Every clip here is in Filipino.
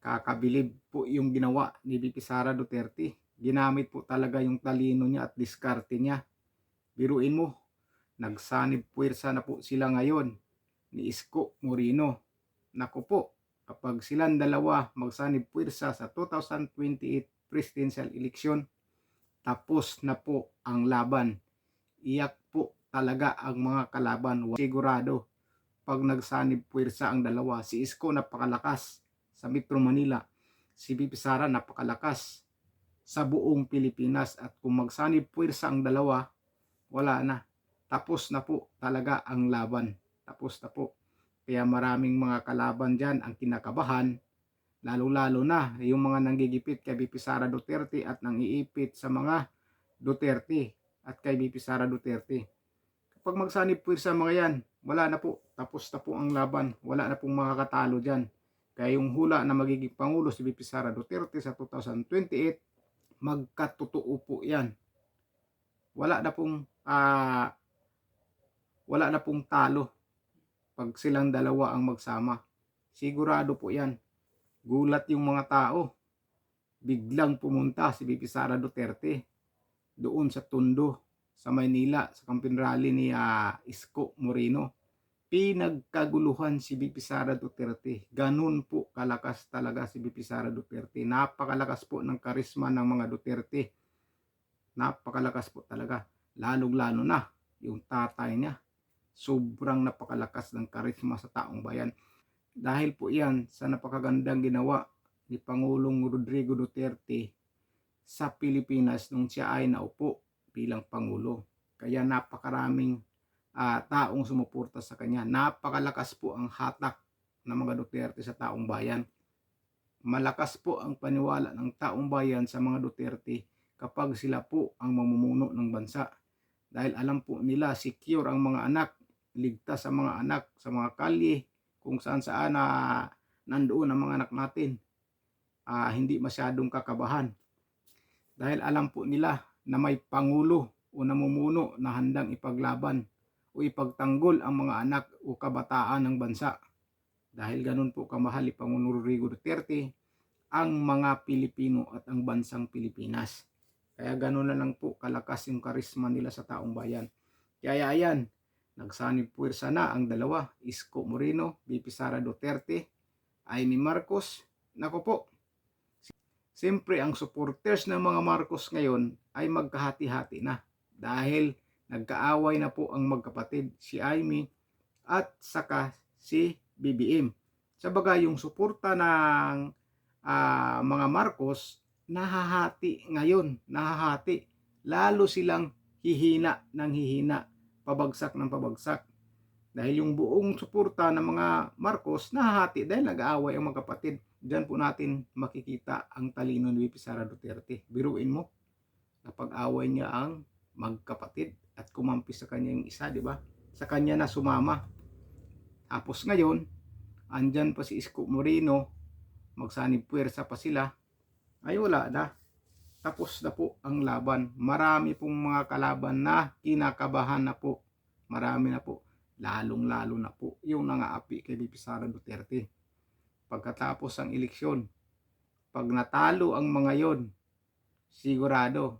Kakabilib po yung ginawa ni VP Sara Duterte. Ginamit po talaga yung talino niya at diskarte niya. Biruin mo, nagsanib puwersa na po sila ngayon ni Isko Moreno. Naku po, kapag silang dalawa magsanib puwersa sa 2028 presidential election, tapos na po ang laban. Iyak po talaga ang mga kalaban. Sigurado, pag nagsanib puwersa ang dalawa, si Isko napakalakas sa Metro Manila, si VP Sara napakalakas sa buong Pilipinas, at kung magsanib puwersa ang dalawa, wala na. Tapos na po talaga ang laban. Tapos na po. Kaya maraming mga kalaban dyan ang kinakabahan, lalo-lalo na yung mga nanggigipit kay VP Sara Duterte at nangiipit sa mga Duterte at kay VP Sara Duterte. Kapag magsanib puwersa mga yan, wala na po. Tapos na po ang laban. Wala na pong makakatalo dyan. Kaya yung hula na magiging Pangulo si VP Sara Duterte sa 2028, magkatotoo po yan. Wala na pong wala na pong talo pag silang dalawa ang magsama. Sigurado po yan. Gulat yung mga tao. Biglang pumunta si VP Sara Duterte doon sa Tondo, sa Maynila, sa campaign rally ni Isko Moreno. Pinagkaguluhan si VP Sara Duterte. Ganun po kalakas talaga si VP Sara Duterte. Napakalakas po ng karisma ng mga Duterte. Napakalakas po talaga. Lalong-lalo na yung tatay niya. Sobrang napakalakas ng karisma sa taong bayan. Dahil po yan sa napakagandang ginawa ni Pangulong Rodrigo Duterte sa Pilipinas nung siya ay naupo bilang Pangulo. Kaya napakaraming taong sumuporta sa kanya. Napakalakas po ang hatak ng mga Duterte sa taong bayan. Malakas po ang paniwala ng taong bayan sa mga Duterte kapag sila po ang mamumuno ng bansa. Dahil alam po nila secure ang mga anak, ligtas ang mga anak sa mga kalye, kung saan saan nandoon ang mga anak natin. Hindi masyadong kakabahan. Dahil alam po nila na may Pangulo o namumuno na handang ipaglaban o ipagtanggol ang mga anak o kabataan ng bansa. Dahil ganun po kamahal ni Pangulong Rodrigo Duterte ang mga Pilipino at ang bansang Pilipinas. Kaya ganun na lang po kalakas yung karisma nila sa taong bayan. Kaya ayan, nagsanib puwersa na ang dalawa, Isko Moreno, VP Sara Duterte, Amy Marcos. Nako po, siyempre ang supporters ng mga Marcos ngayon ay magkahati-hati na. Dahil nagkaaway na po ang magkapatid, si Amy at saka si BBM. Sabaga yung suporta ng mga Marcos nahahati ngayon, nahahati. Lalo silang hihina ng hihina, pabagsak ng pabagsak. Dahil yung buong suporta ng mga Marcos nahahati dahil nag-aaway ang mga kapatid. Diyan po natin makikita ang talino ni VP Sara Duterte. Biruin mo, napag-away niya ang magkapatid at kumampi sa kanya yung isa, di ba? Sa kanya na sumama. Tapos ngayon, andyan pa si Isko Moreno, magsanib puwersa pa sila, ay wala na. Tapos na po ang laban. Marami pong mga kalaban na kinakabahan na po. Marami na po. Lalong-lalo na po yung nangaapi kay VP Sara Duterte. Pagkatapos ang eleksyon, pag natalo ang mga yon, sigurado,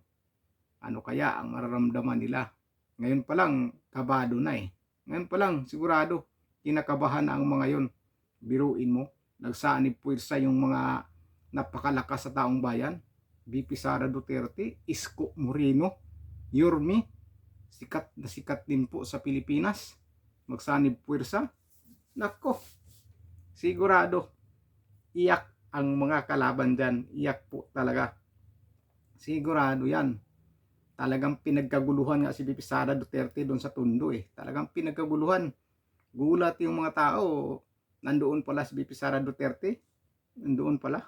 ano kaya ang mararamdaman nila? Ngayon pa lang, kabado na eh. Ngayon pa lang, sigurado, kinakabahan na ang mga yon. Biruin mo, nagsanib puwersa yung mga napakalakas sa taong bayan. VP Sara Duterte, Isko Moreno, Yorme, sikat na sikat din po sa Pilipinas. Magsanib puwersa. Nako, sigurado, iyak ang mga kalaban dyan. Iyak po talaga. Sigurado yan. Talagang pinagkaguluhan nga si VP Sara Duterte doon sa Tondo eh. Talagang pinagkaguluhan. Gulat yung mga tao. Nandoon pala si VP Sara Duterte. Nandoon pala.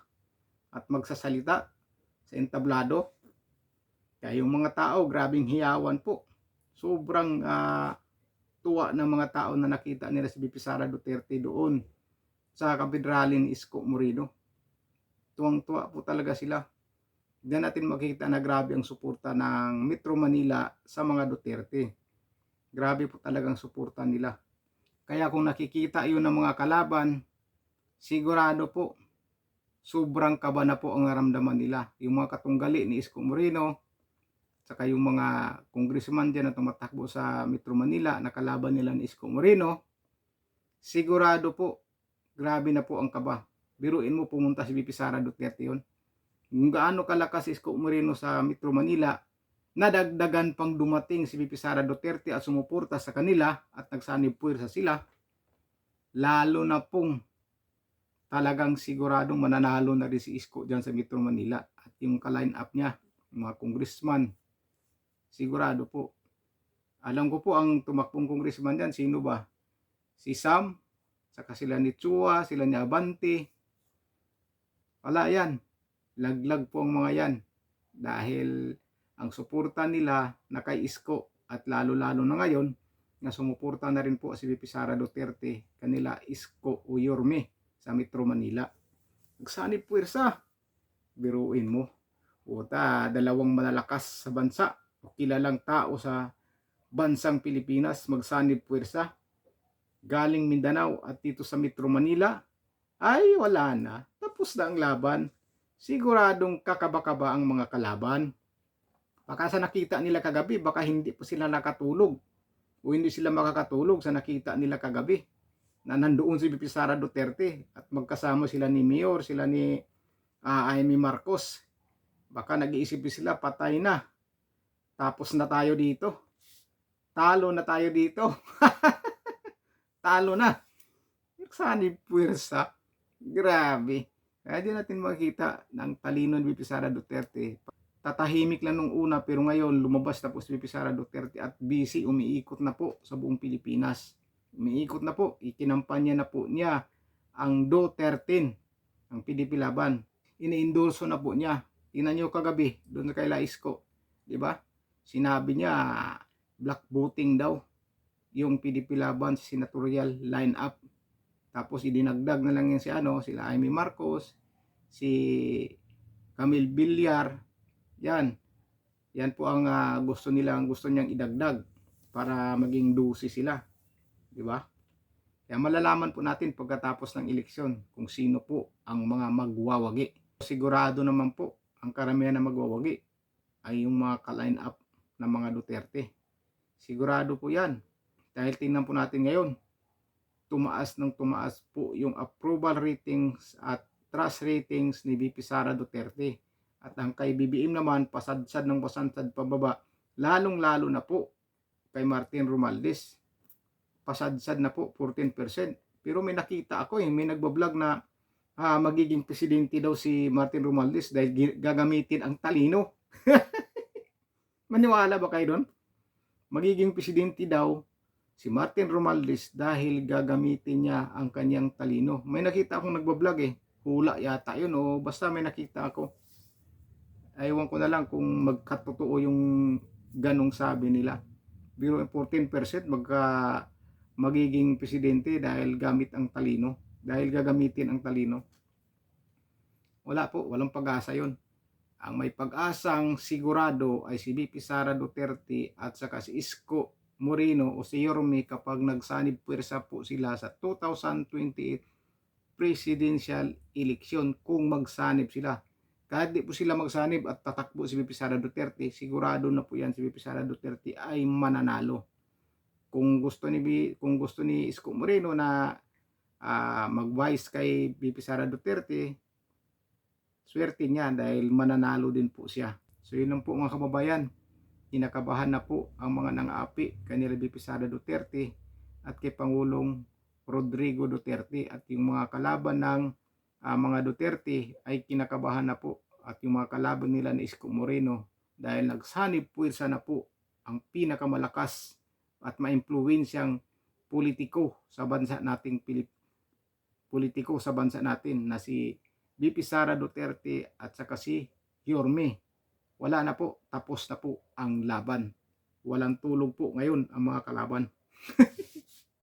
At magsasalita sa entablado. Kaya yung mga tao, grabing hiyawan po. Sobrang tuwa ng mga tao na nakita nila si VP Sara Duterte doon sa katedralin ni Isko Moreno. Tuwang-tuwa po talaga sila. Diyan natin makikita na grabe ang suporta ng Metro Manila sa mga Duterte. Grabe po talagang suporta nila. Kaya kung nakikita yun ng mga kalaban, sigurado po sobrang kaba na po ang naramdaman nila. Yung mga katunggali ni Isko Moreno, saka yung mga congressman dyan na tumatakbo sa Metro Manila, nakalaban nila ni Isko Moreno, sigurado po, grabe na po ang kaba. Biruin mo, pumunta si VP Sara Duterte yun. Kung gaano kalakas si Isko Moreno sa Metro Manila, nadagdagan pang dumating si VP Sara Duterte at sumuporta sa kanila at nagsanib puwersa sila, lalo na pong talagang siguradong mananalo na rin si Isko dyan sa Metro Manila at yung ka-line up niya, mga congressman, sigurado po. Alam ko po ang tumakbong congressman dyan, sino ba? Si Sam, saka sila ni Chua, sila ni Abante. Wala yan. Laglag po ang mga yan. Dahil ang suporta nila na kay Isko at lalo-lalo na ngayon, na sumuporta na rin po si VP Sara Duterte, kanila Isko o Yorme sa Metro Manila. Nagsanib puwersa. Biruin mo. Puta, dalawang malalakas sa bansa o kilalang tao sa bansang Pilipinas magsanib puwersa galing Mindanao at dito sa Metro Manila, ay wala na. Tapos na ang laban. Siguradong kakaba-kaba ang mga kalaban. Baka sa nakita nila kagabi, baka hindi po sila nakatulog o hindi sila makakatulog sa nakita nila kagabi na nandoon si VP Sara Duterte at magkasama sila ni Mayor, sila ni Amy Marcos. Baka nag-iisip sila, patay na. Tapos na tayo dito. Talo na tayo dito. Talo na. Sanib puwersa. Grabe. Kaya di natin makikita ng talino ni VP Sara Duterte. Tatahimik lang nung una pero ngayon lumabas na po si VP Sara Duterte at busy, umiikot na po sa buong Pilipinas. Umiikot na po. Ikinampanya na po niya ang Do13, ang PDP Laban. Ini-endorso na po niya. Tingnan nyo kagabi doon kay Isko. Diba? Sinabi niya black voting daw yung PDP Laban sa senatorial lineup. Tapos idinagdag na lang yan si sila Amy Marcos, si Camille Villar. Yan. Yan po ang gusto niyang idagdag para maging 12 sila. Di ba? Kaya malalaman po natin pagkatapos ng eleksyon kung sino po ang mga magwawagi. Sigurado naman po ang karamihan na magwawagi ay yung mga ka-line up ng mga Duterte. Sigurado po yan. Dahil tingnan po natin ngayon, tumaas po yung approval ratings at trust ratings ni VP Sara Duterte. At ang kay BBM naman, pasadsad pababa, lalong-lalo na po kay Martin Romualdez. Pasadsad na po, 14%. Pero may nakita ako, may nagbablog na magiging presidente daw si Martin Romualdez dahil gagamitin ang talino. Maniwala ba kayo doon? Magiging presidente daw si Martin Romualdez dahil gagamitin niya ang kanyang talino. May nakita akong nagbablog hula yata yun o basta may nakita ako. Ewan ko na lang kung magkatotoo yung ganong sabi nila. Pero 14% magiging presidente dahil gamit ang talino. Dahil gagamitin ang talino. Wala po, walang pag-asa yun. Ang may pag-asang sigurado ay si VP Sara Duterte at saka si Isko Moreno o si Yorme kapag nagsanib puwersa po sila sa 2028 presidential election kung magsanib sila. Kahit di po sila magsanib at tatakbo si VP Sara Duterte, sigurado na po yan si VP Sara Duterte ay mananalo. Kung gusto ni Isko Moreno na mag-vice kay VP Sara Duterte, swerte niya dahil mananalo din po siya. So yun lang po mga kababayan. Kinakabahan na po ang mga nang-aapi kanila VP Sara Duterte at kay Pangulong Rodrigo Duterte at yung mga kalaban ng mga Duterte ay kinakabahan na po at yung mga kalaban nila ni Isko Moreno dahil nagsanib puwersa na po ang pinakamalakas at maimpluwensyang politiko sa bansa nating na si VP Sara Duterte at saka si Yorme. Wala na po, tapos na po ang laban. Walang tulog po ngayon ang mga kalaban.